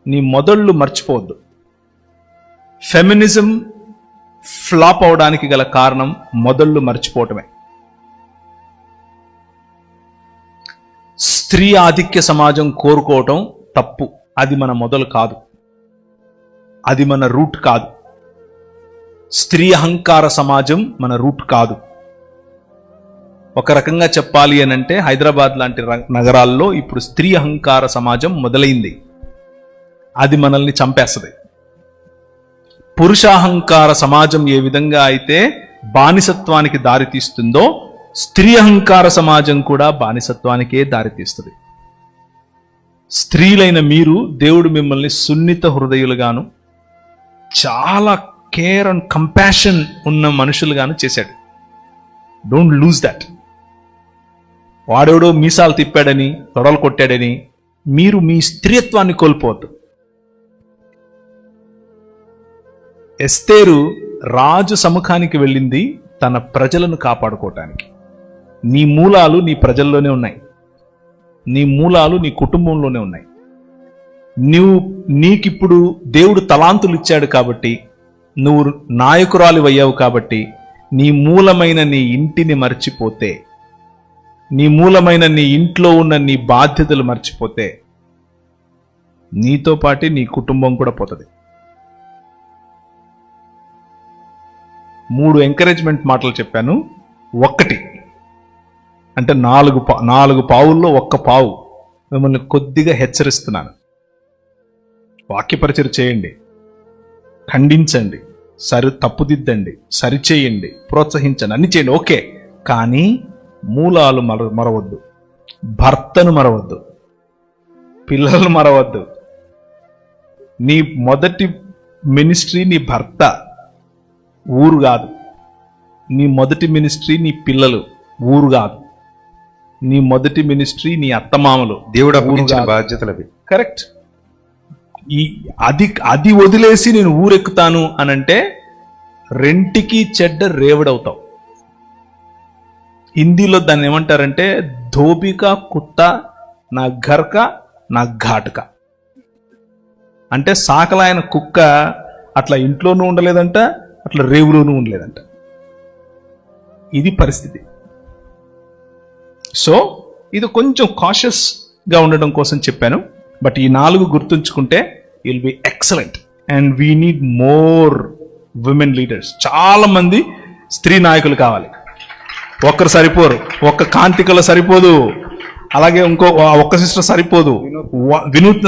నీ మొదళ్ళు మర్చిపోవద్దు. ఫెమినిజం ఫ్లాప్ అవడానికి గల కారణం మొదళ్ళు మర్చిపోవటమే. స్త్రీ ఆధిక్య సమాజం కోరుకోవటం తప్పు. అది మన మొదలు కాదు, అది మన రూట్ కాదు. స్త్రీ అహంకార సమాజం మన రూట్ కాదు. ఒక రకంగా చెప్పాలి అనంటే హైదరాబాద్ లాంటి నగరాల్లో ఇప్పుడు స్త్రీ అహంకార సమాజం మొదలైంది. అది మనల్ని చంపేస్తుంది. పురుషాహంకార సమాజం ఏ విధంగా అయితే బానిసత్వానికి దారితీస్తుందో స్త్రీ అహంకార సమాజం కూడా బానిసత్వానికే దారితీస్తుంది. స్త్రీలైన మీరు, దేవుడు మిమ్మల్ని సున్నిత హృదయులుగాను చాలా కేర్ అండ్ కంపాషన్ ఉన్న మనుషులుగాను చేశాడు. Don't lose that. వాడెవడో మీసాలు తిప్పాడని, తొడలు కొట్టాడని మీరు మీ స్త్రీత్వాన్ని కోల్పోవద్దు. ఎస్తేరు రాజు సముఖానికి వెళ్ళింది తన ప్రజలను కాపాడుకోవటానికి. నీ మూలాలు నీ ప్రజల్లోనే ఉన్నాయి, నీ మూలాలు నీ కుటుంబంలోనే ఉన్నాయి. నీకిప్పుడు దేవుడు తలాంతులు ఇచ్చాడు కాబట్టి, నువ్వు నాయకురాలు అయ్యావు కాబట్టి, నీ మూలమైన నీ ఇంటిని మర్చిపోతే, నీ మూలమైన నీ ఇంట్లో ఉన్న నీ బాధ్యతలు మర్చిపోతే నీతో పాటు నీ కుటుంబం కూడా పోతుంది. 3 ఎంకరేజ్మెంట్ మాటలు చెప్పాను. 1 అంటే 4 పావుల్లో 1 పావు మిమ్మల్ని కొద్దిగా హెచ్చరిస్తున్నాను. వాక్యపరిచయం చేయండి, ఖండించండి, తప్పుదిద్దండి, సరిచేయండి, ప్రోత్సహించండి, అన్ని చేయండి, ఓకే. కానీ మూలాలు మరవద్దు, భర్తను మరవద్దు, పిల్లలు మరవద్దు. నీ మొదటి మినిస్ట్రీ నీ భర్త, ఊరు కాదు. నీ మొదటి మినిస్ట్రీ నీ పిల్లలు, ఊరు కాదు. నీ మొదటి మినిస్ట్రీ నీ అత్తమామలు, దేవుడు అప్పగించిన బాధ్యతలవి. కరెక్ట్. అది వదిలేసి నేను ఊరెక్కుతాను అనంటే రెంటికి చెడ్డ రేవడవుతావు. హిందీలో దాన్ని ఏమంటారంటే ధోబికా కుత్తా నా ఘర్క నా ఘాటుక. అంటే సాకలాయన కుక్క అట్లా ఇంట్లోనూ ఉండలేదంట, అట్లా రేవులోనూ ఉండలేదంట. ఇది పరిస్థితి. సో ఇది కొంచెం కాషియస్గా ఉండడం కోసం చెప్పాను. బట్ ఈ 4 గుర్తుంచుకుంటే will be excellent. And we need more women leaders. చాలా మంది స్త్రీ నాయకులు కావాలి. ఒక్కరు సరిపోరు, ఒక్క కాంతికల సరిపోదు, అలాగే ఒక్క సిస్టర్ సరిపోదు, వినూత్న